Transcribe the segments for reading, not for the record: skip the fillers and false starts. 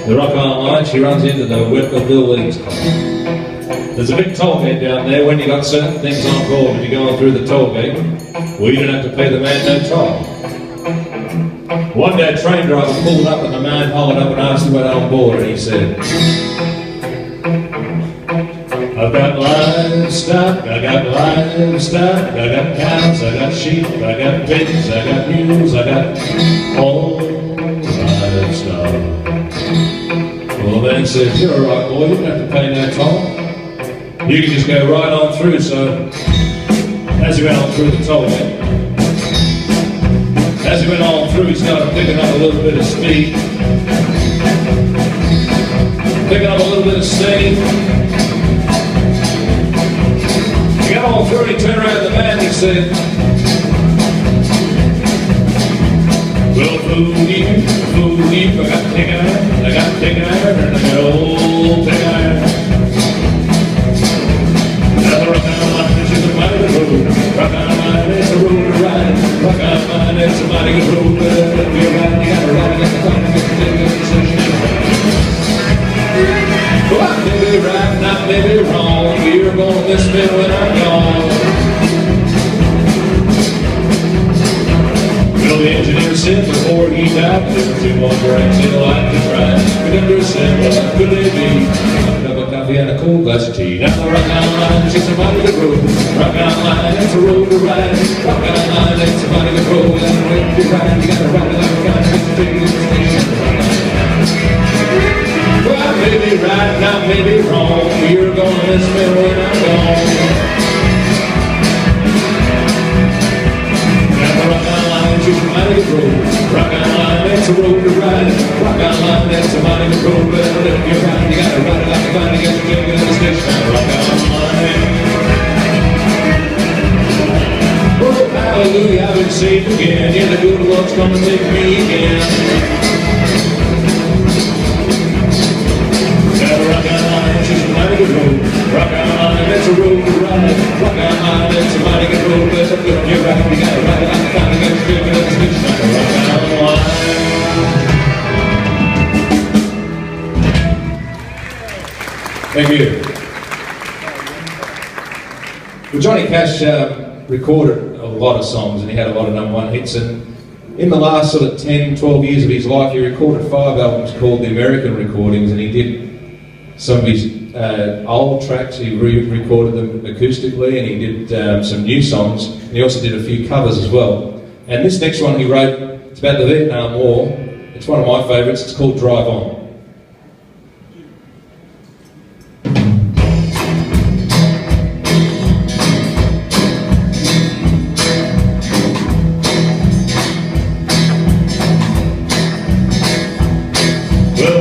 the Rock Island line, she runs into the Bill Williams Club. There's a big toll gate down there. When you got certain things on board, when you're going through the toll gate, well, you don't have to pay the man no toll. One day a train driver pulled up and the man hollered up and asked him what on board, and he said, I've got livestock, I got livestock, I got cows, I got sheep, I got pigs, I got mules, I got all livestock. Well, the man said, you're all right, boy, you don't have to pay no toll. You can just go right on through. So, as he went on through the toll gate, as he went on through, he started picking up a little bit of speed. Picking up a little bit of steam. He got on through, he turned around to the man and he said, well, fool you, I got pig iron, and I got old pig iron. Now the Rock Island line is a mighty good road. Rock Island line is a road to ride. Rock Island line is a mighty good road. But if you're riding, you gotta ride against the clock and get the decision. Well, I may be right, and I may be wrong. You're gonna miss me when I'm gone. Well, the engineer said before he died, there were 2 more drinks he'd like to try. Conductor said, well, how could they be? A cup of coffee and a cold glass of tea. Now the Rock Island line is a mighty good road. Rock Island line, it's a road to ride. Rock Island line, it's a mighty good road. And when you ride, you gotta ride it like a guy to get the station. Well, I may be right and I may be wrong. You're gonna miss me when I'm gone. Now the Rock Island line is a mighty good road. Rock Island line, it's a road to ride. Rock Island line, it's a mighty good road. But if you're riding, you gotta ride it like a guy to get the station. Now the Rock Island line. Oh, hallelujah, I've been saved again. Yeah, the good Lord's gonna take me again. Rock Island, it's a road to ride. Rock Island, it's a mighty good road. But if you're riding, you gotta ride it like a guy to get the station. Rock Island line. Thank you. Well, Johnny Cash recorded a lot of songs and he had a lot of #1 hits, and in the last sort of 10, 12 years of his life he recorded 5 albums called the American Recordings, and he did some of his old tracks, he re-recorded them acoustically, and he did some new songs, and he also did a few covers as well. And this next one he wrote, it's about the Vietnam War. It's one of my favourites, it's called Drive On.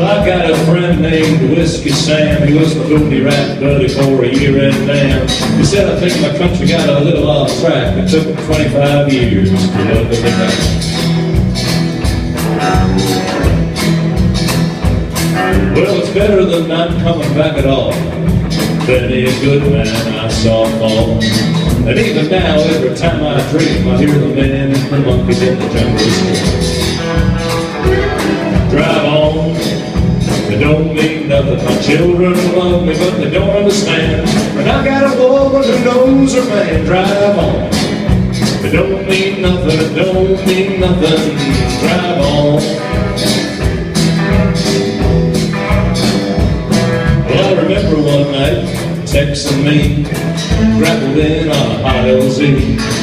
I got a friend named Whiskey Sam. He was my booty rat buddy for a year and damn. He said, I think my country got a little off track. It took 25 years to love it back. Well, it's better than not coming back at all. Many a good man I saw fall. And even now, every time I dream, I hear the men and the monkeys in the jungle scream. Drive on. They don't mean nothing. My children love me, but they don't understand. And I got a woman who knows her man. Drive on. It don't mean nothing. It don't mean nothing. Drive on. Well, I remember one night texting me, grappled in on a hot LZ.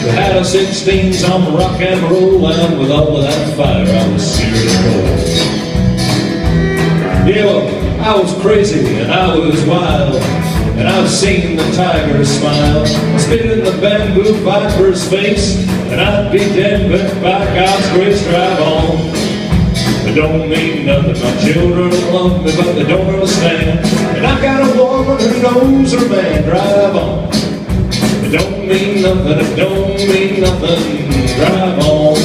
We had a 16s on rock and roll, and with all of that fire, I was serious cold. Yeah, well, I was crazy and I was wild, and I've seen the tiger smile, spit in the bamboo viper's face, and I'd be dead but by God's grace. Drive on. It don't mean nothing. My children love me, but they don't understand. And I got a woman who knows her man. Drive on. It don't mean nothing. It don't mean nothing. Drive on.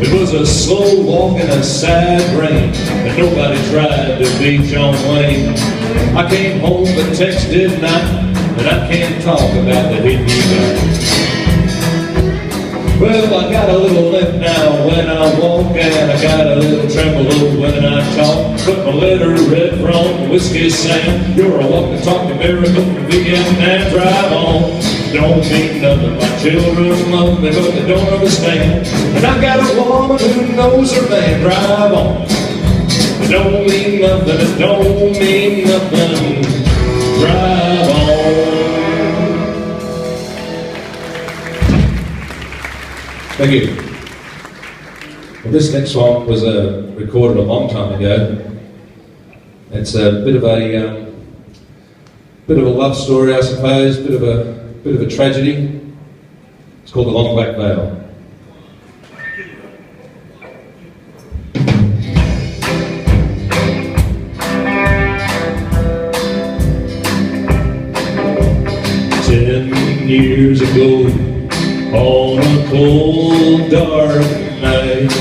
It was a slow walk and a sad rain, and nobody tried to beat John Wayne. I came home but texted night, and I can't talk about the hit you got. Well, I got a little limp now when I walk, and I got a little tremolo when I talk. But my letter red from Whiskey Sam, you're a walking-talking American from Vietnam. Drive on, don't mean nothing. My children love me, but they don't understand. And I got a woman who knows her man. Drive on, it don't mean nothing. It don't mean nothing. Drive on. Thank you. Well, this next song was recorded a long time ago. It's a bit of a love story, I suppose. Bit of a tragedy. It's called The Long Black Veil. 10 years ago, on a cold, dark night,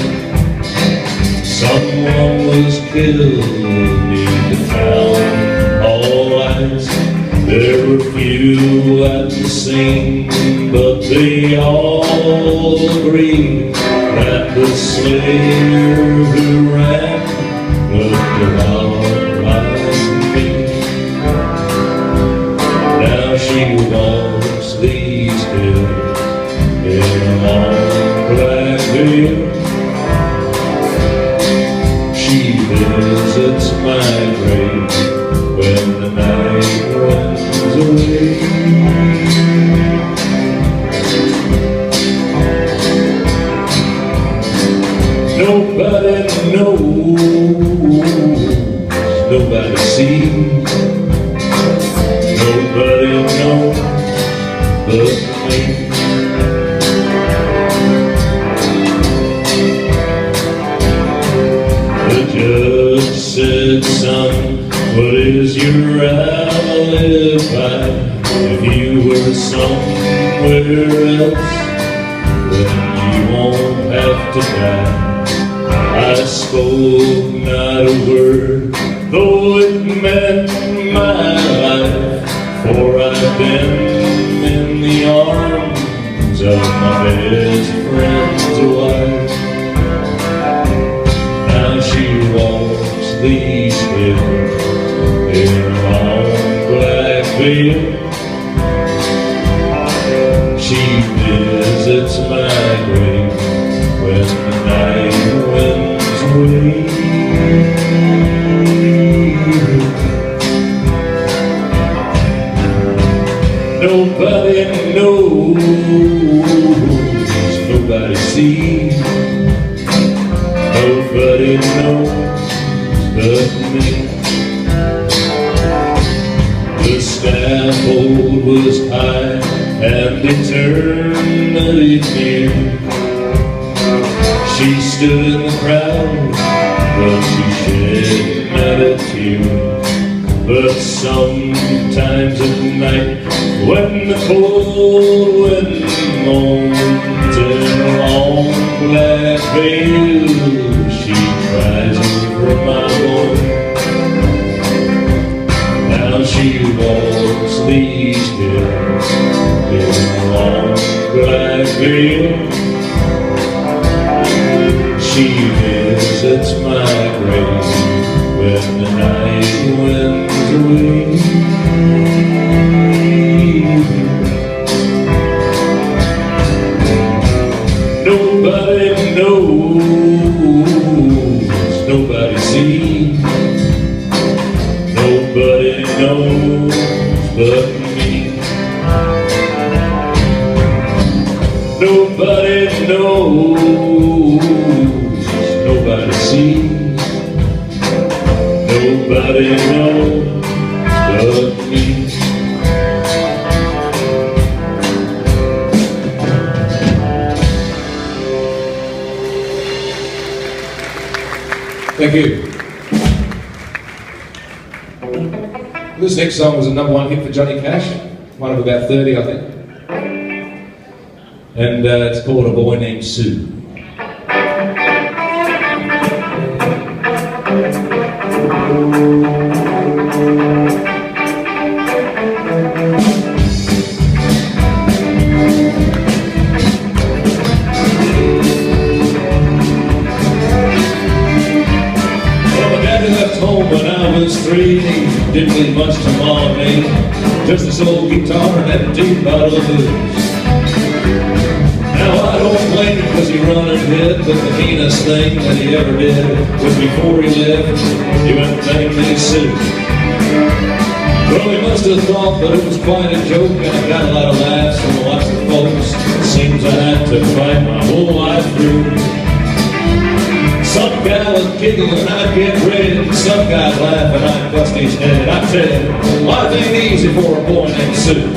someone was killed in the town. All lights, there were few at the scene, but they all agreed that the slayer who ran looked a lot like me. Now she walks these hills in a long black veil. She visits my grave when the night winds away. Nobody knows, nobody sees, nobody knows but me. Judge said, son, what is your alibi? If you were somewhere else, then you won't have to die. I spoke not a word, though it meant my life, for I've been in the arms of my best friend's wife. She walks these hills in a long black veil. She visits my grave when the night winds away. Nobody knows, nobody sees, nobody knows but me. The scaffold was high and eternity near. She stood in the crowd, but she shed not a tear. But sometimes at night, when the cold wind moans in a long black veil, she cries over my home. Now she walks these hills in a long black veil. She visits my grave when the night winds away. Nobody knows, nobody sees, nobody knows but me. Nobody knows, nobody sees, nobody knows but me. Thank you. This next song was a #1 hit for Johnny Cash, one of about 30, I think. And it's called A Boy Named Sue. I was 3, he didn't leave much to Mom and me, just this old guitar and an empty bottle of booze. Now I don't blame him because he run and hid, but the heinous thing that he ever did was before he left, he went and named me Sue. Well, he must have thought that it was quite a joke, and I got a lot of laughs from lots of folks. It seems I had to fight my whole life through. Some guy would giggle and I'd get red, and some guy would laugh and I'd bust his head. I tell you, life ain't easy for a boy named Sue.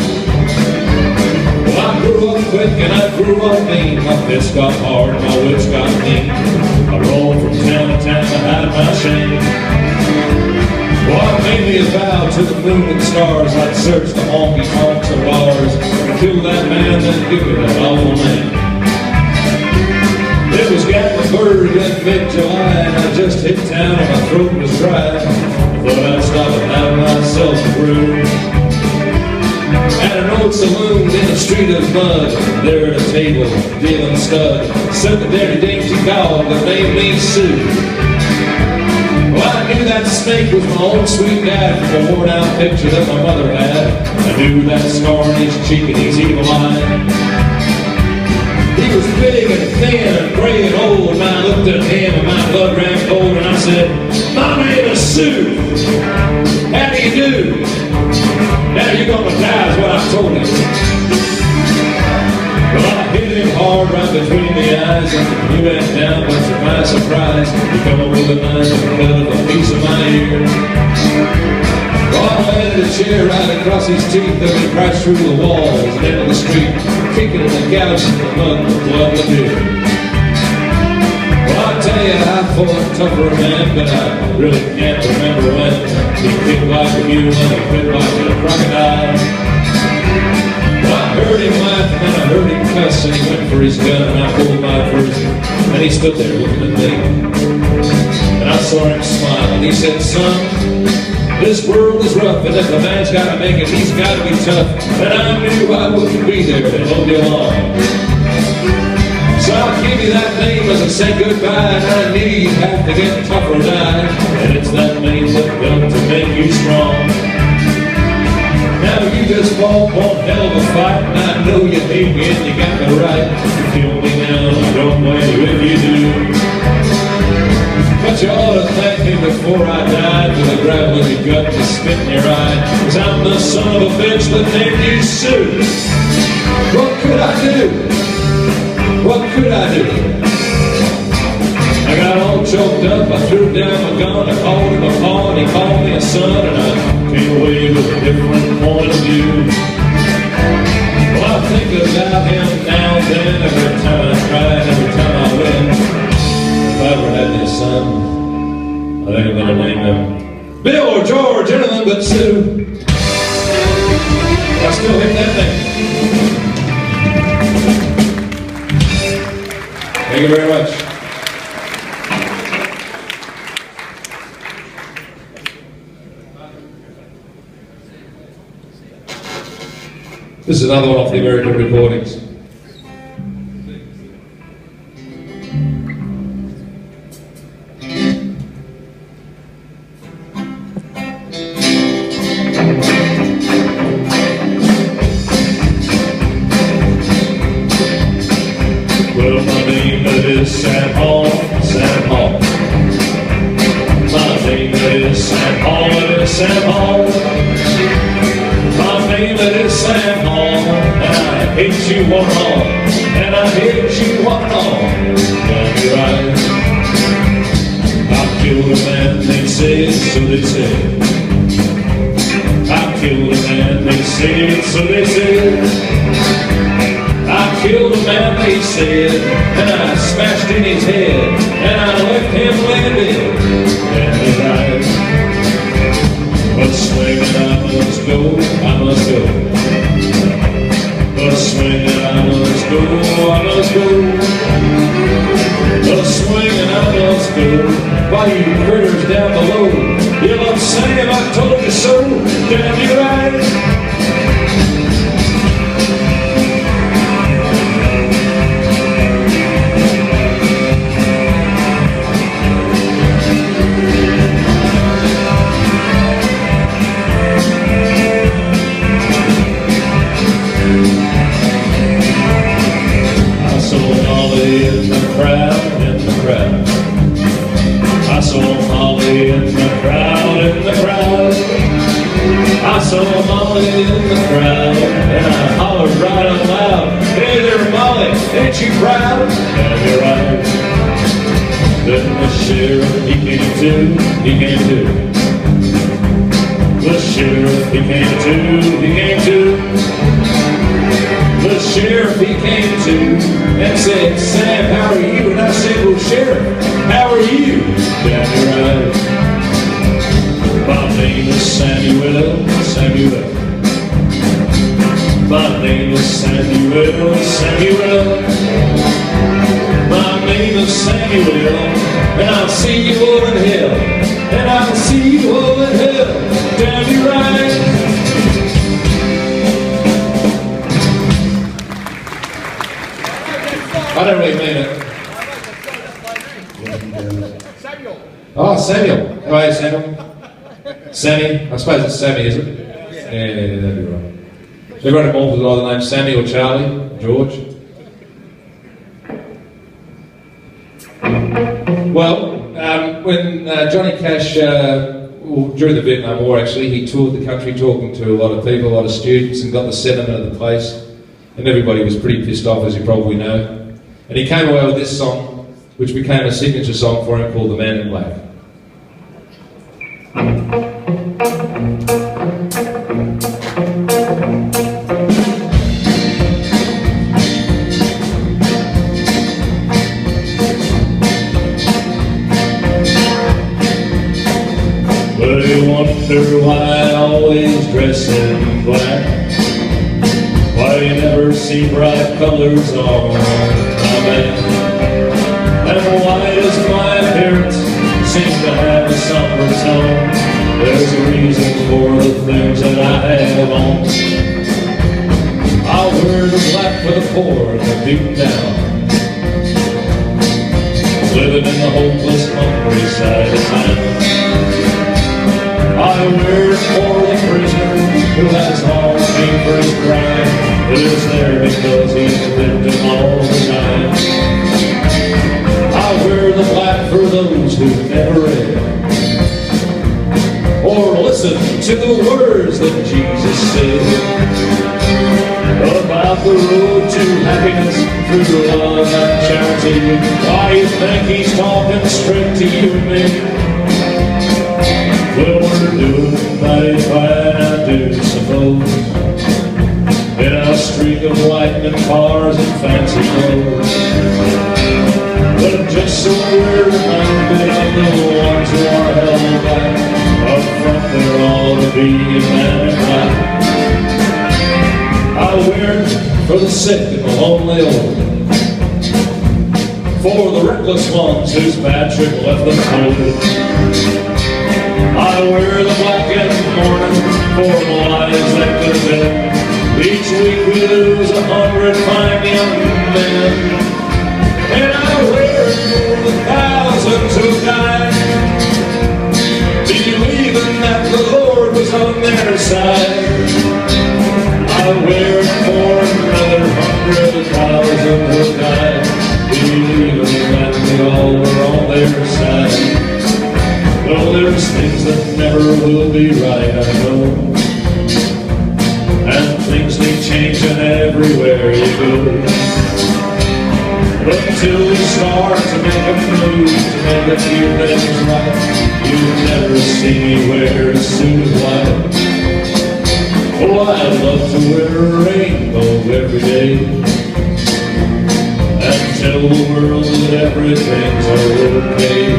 Well, I grew up quick and I grew up mean. My fists got hard, my wits got mean. I rolled from town to town to hide my shame. Well, I made me a vow to the moon and stars, I'd search the honky-tonks and bars and kill that man, then give me that awful name. It was Gatlinburg in mid-July, and I just hit town and my throat was dry. I thought I'd stop and have myself a brew. At an old saloon in a street of mud, there at a table, dealing stud, sat the dirty dainty dog that named me Sue. Well, I knew that snake was my own sweet dad from a worn-out picture that my mother had. I knew that scar on his cheek and his evil eye. He was big and thin and gray and old, and I looked at him and my blood ran cold, and I said, "My name is Sue. How do you do? Now you're gonna die," is what I told him. Well, I hit him hard right between the eyes, and he went down, but to my surprise, he come up with a knife and cut up a piece of my ear. Well, I landed a chair right across his teeth, and he crashed through the walls and into the street, kicking in the couch in the mud with blood and beer. Well, I tell you, I fought tougher man, but I really can't remember when. He kicked like a mule and he bit like a crocodile. Well, I heard him laugh and then I heard him cuss, and he went for his gun and I pulled my first, and he stood there looking at me. And I saw him smile and he said, "Son, this world is rough, and if a man's got to make it, he's got to be tough." And I knew I wouldn't be there to help you along. So I'll give you that name as I say goodbye, and I knew you'd have to get tough or die. And it's that name that built to make you strong. Now you just fought one hell of a fight, and I know you hate me and you got the right to kill me now. I don't blame you if you do. But you ought to thank me before I died for the gravel in your gut to spit in your eye. 'Cause I'm the son of a bitch that named you Sue. What could I do? What could I do? I got all choked up, I threw down my gun, I called him a paw, and he called me a son, and I came away with a different point of view. Well, I think about him now and then, every time I try and every time I win. If I ever had this son, I think I'm gonna name him Bill or George, anything but Sue. I still hate that thing. Thank you very much. This is another one off the American recordings. Well, my name is Sam Hall, Sam Hall. My name is Sam Hall, it is Sam Hall. My name is Sam Hall, and I hate you one and all, and I hate you one and all. Down your eyes, I killed a man, they say, so they say. I killed a man, they say, so they say. I killed a man, they said, and I smashed in his head, and I left him laying dead. And he died. But swinging I must go, I must go. But swinging I must go, I must go. But swinging I must go. Why you critters down below, you love Sam, I told you so. Damn you right. saw Molly in the crowd, and I hollered right out loud, "Hey there, Molly, ain't you proud?" And you're right. Then the sheriff, he came to. The sheriff, he came to. The sheriff, he came to and said, "Sam, how are you?" And I said, "Well, Sheriff, how are you?" Damn, you're right. My name is Samuel. My name is Samuel. My name is Samuel, and I'll see you all in hell, and I'll see you all in hell. Damn, you're right. I don't really mean it. Samuel. Oh, Samuel. How are you, Samuel? Sammy. I suppose it's Sammy, is it? Yeah, that'd be right. Everyone involved with either name Sammy or Charlie, George. Well, when Johnny Cash, during the Vietnam War actually, he toured the country talking to a lot of people, a lot of students, and got the sentiment of the place. And everybody was pretty pissed off, as you probably know. And he came away with this song, which became a signature song for him, called The Man in Black. Well, you wonder why I always dress in black, why you never see bright colors on my back, and why does my appearance seem to have a somber tone? There's a reason for the things that I have on. I'll wear the black for the poor and the beaten down, living in the hopeless countryside of town. I wear it for the prisoner who has all paid for his crime, but is there because he's a victim all the time. I wear the black for those who never read or listen to the words that Jesus said about the road to happiness through love and charity. Why you think he's talking straight to you and me? Well, we're doing mighty fine, I do suppose, in a streak of lightning, cars and fancy clothes. But just so we're reminded of the ones who are held back, up front there ought to be a man in black. I wear it for the sick and the lonely old, for the reckless ones whose bad trip left them cold. I wear the black in the morning for the lives that could have been. Each week we lose 100 fine young men, and I wear it for the thousands who died, believing that the Lord was on their side. I wear it for another 100,000 who died, believing that they all were on their side. Well, there's things that never will be right, I know, and things need changing everywhere you go. But until we start to make a move, to make a few things right, you'll never see me wear a suit of white. Oh, I'd love to wear a rainbow every day and tell the world that everything's okay.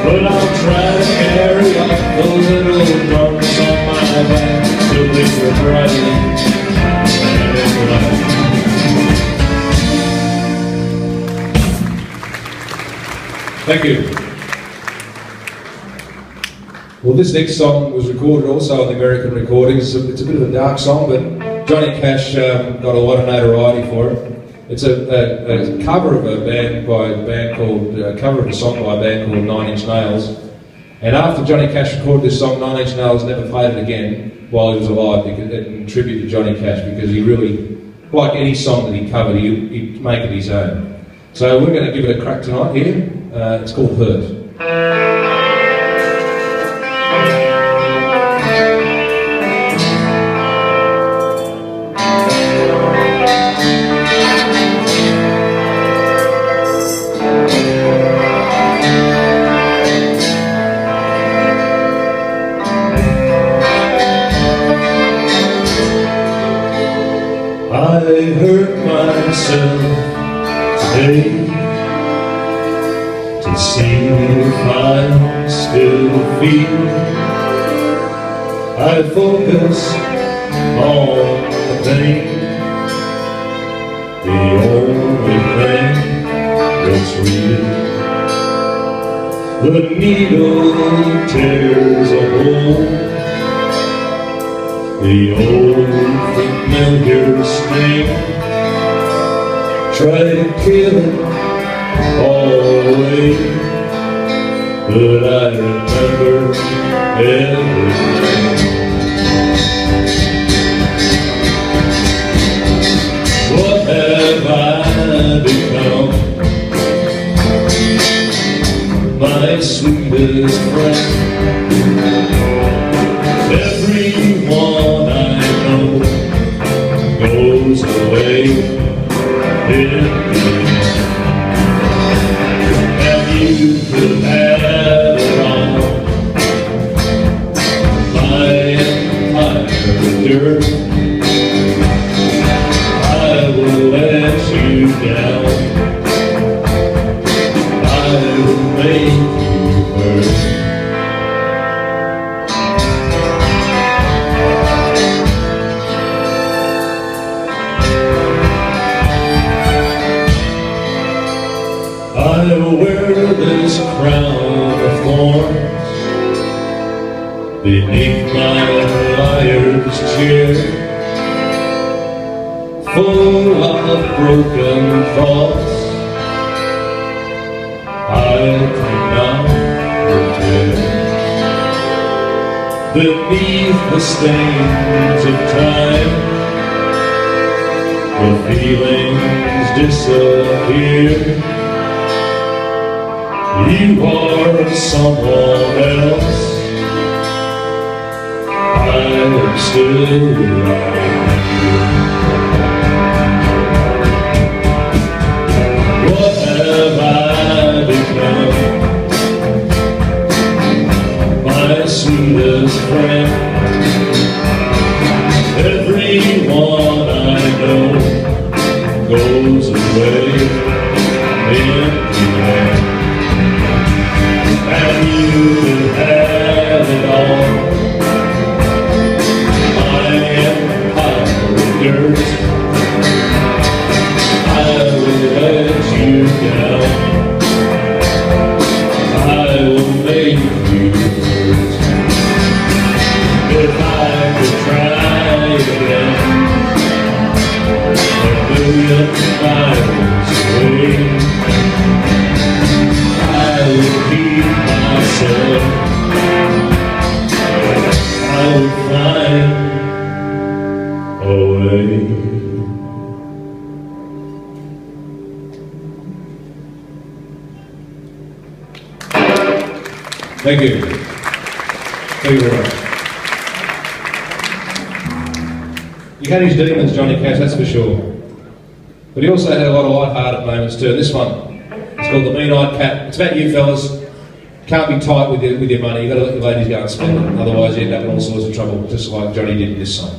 But I'll try to carry up those little drums on my back till they were brightly and in black. Thank you. Well, this next song was recorded also on the American recordings. It's a bit of a dark song, but Johnny Cash got a lot of notoriety for it. It's a cover of cover of a song by a band called Nine Inch Nails. And after Johnny Cash recorded this song, Nine Inch Nails never played it again while he was alive, in tribute to Johnny Cash, because he really, like any song that he covered, he'd make it his own. So we're going to give it a crack tonight here. It's called Hurt. to see if I still feel. I focus on the thing, the only thing that's real. The needle tears a hole, the old familiar sting. Try to kill it all away, but I remember everything. What have I become? My sweetest friend. Everyone I know goes away in the end. And you could have it all, my entire dirt. I will let you down, I will make you hurt. I wear this crown of thorns beneath my liar's chair, full of broken thoughts I cannot repair. Beneath the stains of time, the feelings disappear. You are someone else, I am still right here. What have I become? My sweetest friend. Everyone I know goes away in the end. And you will have it all, my empire of dirt. I will let you down, I will make you hurt. If I could try again, a million miles away, I would keep myself, I would find a way. Thank you. Thank you very much. You had his demons, Johnny Cash, that's for sure. But he also had a lot of light-hearted moments too. This one, it's called The Mean-Eyed Cat. It's about you fellas. Can't be tight with your money. You've got to let your ladies go and spend it. Otherwise you end up in all sorts of trouble, just like Johnny did in this song.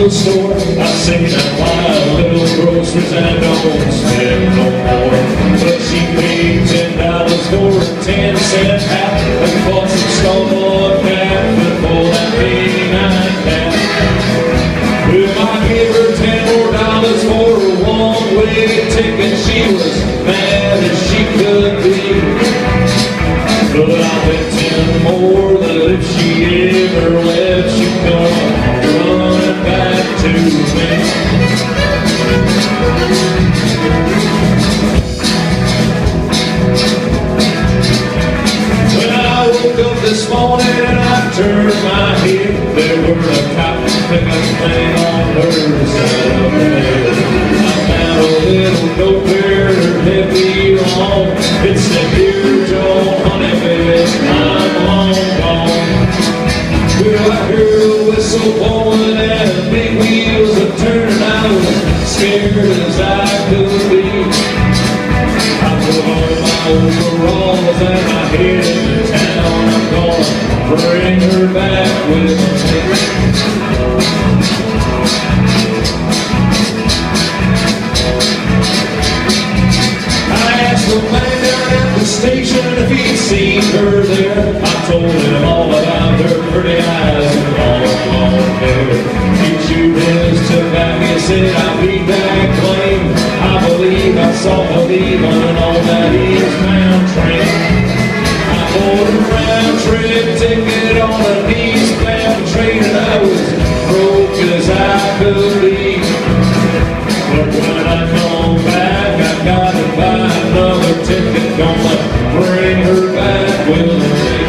Store. I've seen that wild little groceries and don't spend no more. But she paid $10 for a 10-cent hat and bought some Stone cat before that midnight cat. Well, I gave her $10 more for a one-way ticket. She was mad as she could be. But I bet 10 more that if she ever left, she'd come running back to me. When I woke up this morning and I turned my head, there were a cotton picking thing on her side of the bed. I found a little note there, heavy on. It said, "Dear Joe, honey, baby, I'm long gone." Well, I heard a whistle blowing and big wheels a turning. said, I'll be back clean. I believe I saw her leaving on that eastbound train. I bought a round trip ticket on an eastbound train, and I was broke as I could be. But when I come back, I gotta buy another ticket, gonna bring her back with me.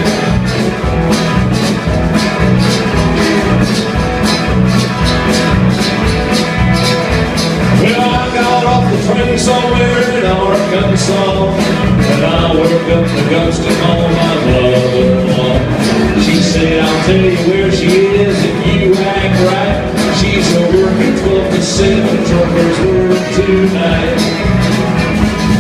Well, I got off the train somewhere in Arkansas, and I worked up the guts to call my mother-in-law. She said, I'll tell you where she is if you act right. She's a working 12 to 7 truckers work tonight.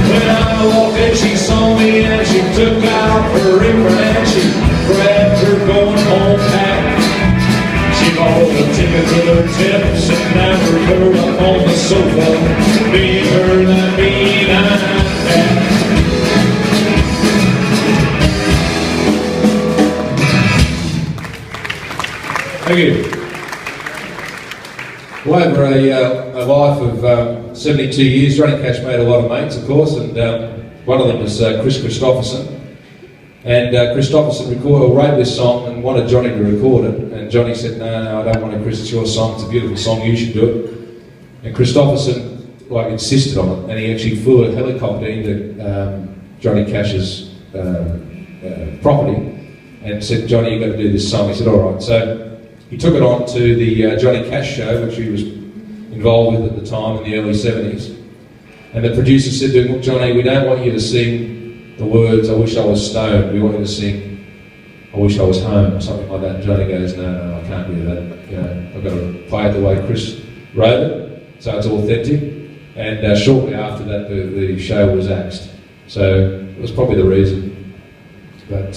When I walked in, she saw me and she took out her apron and she grabbed her going home pack. She bought a ticket with her tip, sitting down her curl up on the sofa, me and her that mean Thank you. Well, over a life of 72 years, Johnny Cash made a lot of mates, of course, and one of them was Chris Christopherson. And Christopherson wrote this song and wanted Johnny to record it. And Johnny said, no, I don't want it, Chris, it's your song, it's a beautiful song, you should do it. And Christopherson insisted on it, and he actually flew a helicopter into Johnny Cash's property and said, Johnny, you've got to do this song. He said, all right. So he took it on to the Johnny Cash show, which he was involved with at the time in the early 70s. And the producer said to him, look, Johnny, we don't want you to sing the words, I wish I was stoned. We want you to sing, I wish I was home, or something like that. And Johnny goes, no, I can't do that. You know, I've got to play it the way Chris wrote it, so it's authentic. And shortly after that, the show was axed. So it was probably the reason. But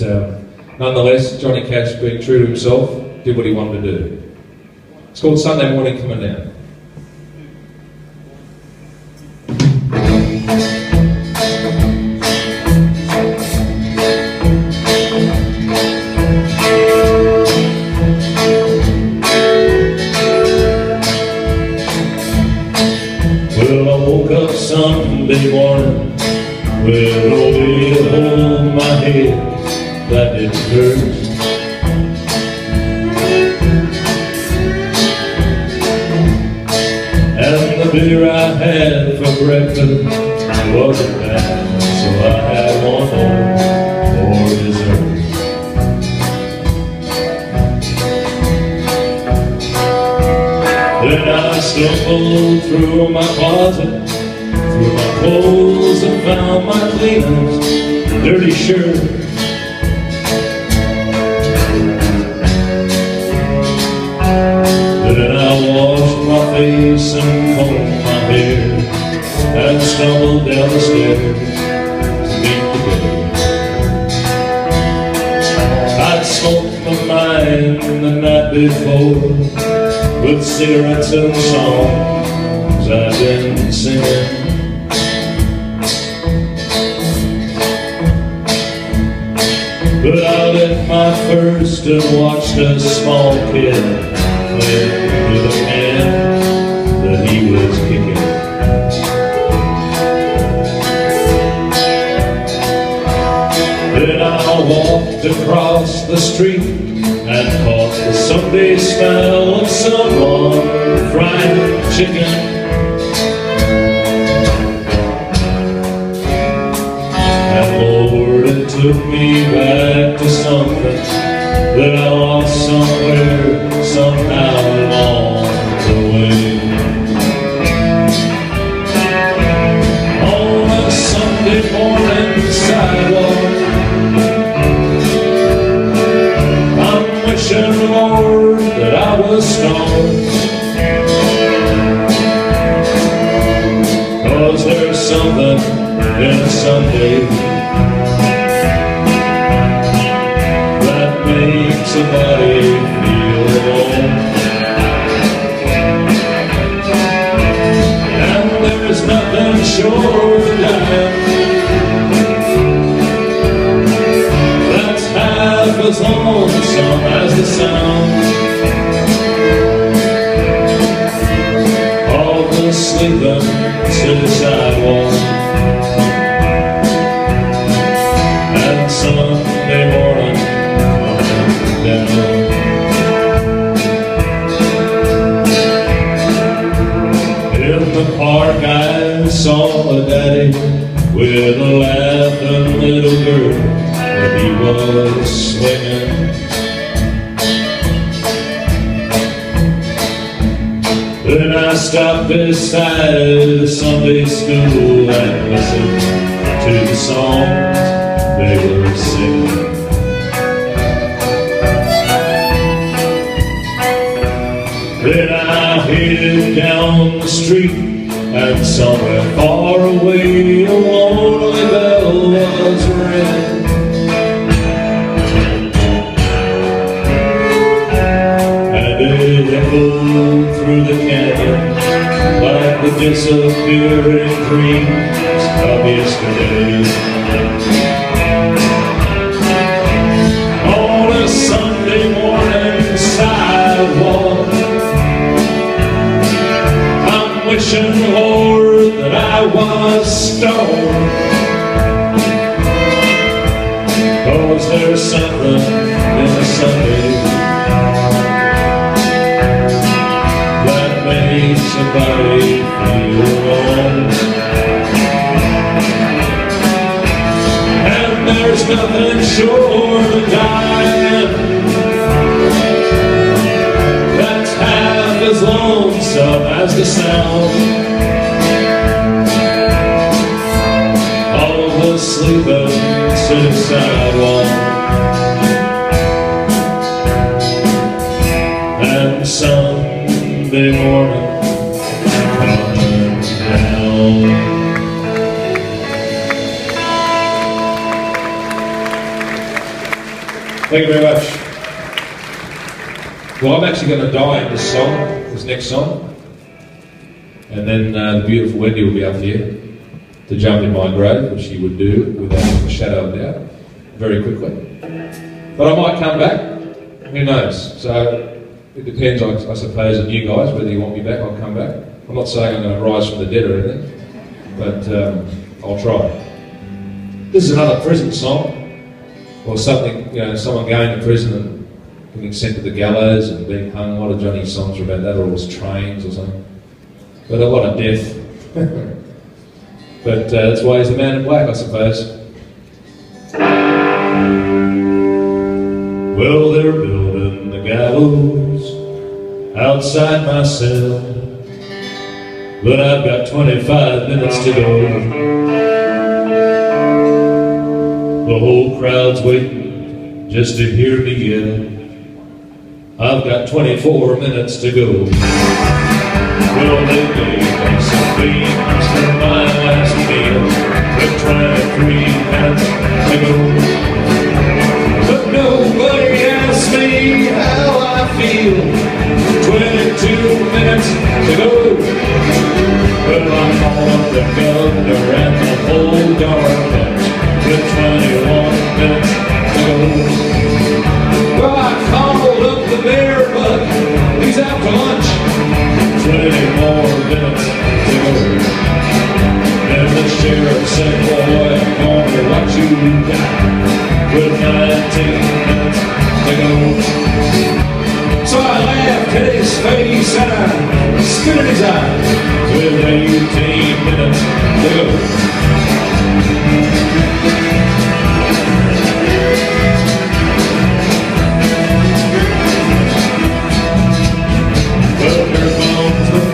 nonetheless, Johnny Cash, being true to himself, did what he wanted to do. It's called Sunday Morning Coming Down. Well, I woke up Sunday morning with no way to hold my head that didn't hurt. And the beer I had for breakfast wasn't bad, so I had one more for dessert. Then I stumbled through my closet, through my clothes, and found my cleaner's dirty shirt. Then I washed my face and combed my hair and stumbled down the stairs to meet the day. I'd smoked my mind the night before with cigarettes and songs I've been singing. But I lit my first and watched a small kid play with a can that he was kicking. Then I walked across the street and caught the Sunday smell of someone frying chicken. And Lord, it took me back to something that I lost somewhere, somehow along the way. On a Sunday morning sidewalk, I'm wishing, Lord, that I was stoned. 'Cause there's something in a Sunday that makes somebody feel alone. And there's nothing short of dying that's half as lonesome as the sound park I saw a daddy with a laughing little girl, and he was swinging. Then I stopped beside the Sunday school and listened to the songs they were singing. Then I headed down the street, and somewhere far away a lonely bell was ringing. And it echoed through the canyon like the disappearing dreams of yesterday. On a Sunday morning sidewalk, wishing, Lord, that I was stoned, 'cause there's something in a Sunday that makes somebody feel alone. And there's nothing short of dying that's half as lonesome as the sound of the sleeping city sidewalk. And Sunday morning coming down. Thank you very much. Well, I'm actually going to die in this song, this next song. And then the beautiful Wendy will be up here to jump in my grave, which she would do without a shadow of doubt, very quickly. But I might come back, who knows? So it depends, I suppose, on you guys, whether you want me back, I'll come back. I'm not saying I'm going to rise from the dead or anything, but I'll try. This is another prison song, or something, you know, someone going to prison and being sent to the gallows and being hung. A lot of Johnny's songs are about that, or it was trains or something. But a lot of death. But that's why he's the man in black, I suppose. Well, they're building the gallows outside my cell, but I've got 25 minutes to go. The whole crowd's waiting just to hear me yell. I've got 24 minutes to go. Well, they gave me some beans for my last meal, but 23 minutes to go. But nobody asked me how I feel. 22 minutes to go. Well, I'm on the governor and the whole darn bunch with 21 minutes to go. Well, I called up the mayor, but he's out to lunch. 20 more minutes to go. And the sheriff said, boy, I'm gonna watch you die with 19 minutes to go. So I laughed at his face and I spit in his eye with 18 minutes to go.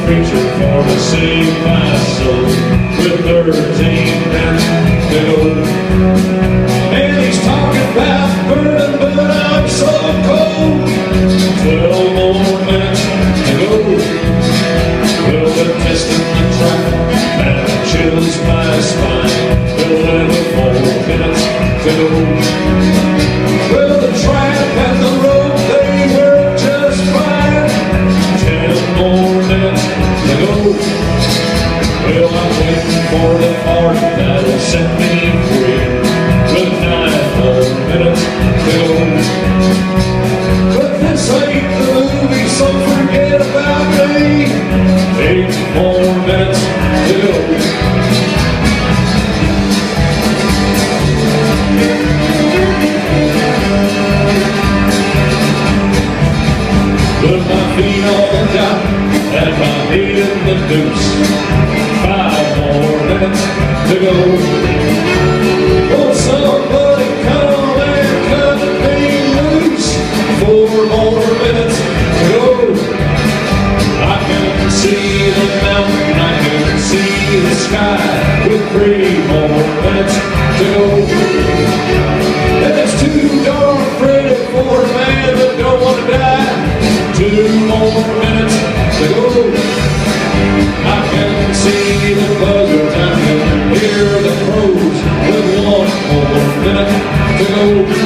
Preacher for to save my soul with 13 minutes to go. And he's talking about burning, but I'm so cold. 12 more minutes to go. Well, the test in the track and chills my spine. 11 more minutes to go. Well, the track and the road, they work just fine. 10 more minutes to go. Well, I'm waiting for the heart that'll set me free with 9 more minutes to go. But this ain't the movie, so forget about me. 8 more minutes to go. Put my feet on the dock and my head in the the deuce. 5 more minutes to go. Oh, somebody come and cut me loose. 4 more minutes to go. I can see the mountain, I can see the sky, with 3 more minutes to go. And it's too dark pretty for a man that don't want to die. 2 more minutes to go. I can see the buzzards, I can hear the crows, with 1 more minute to go.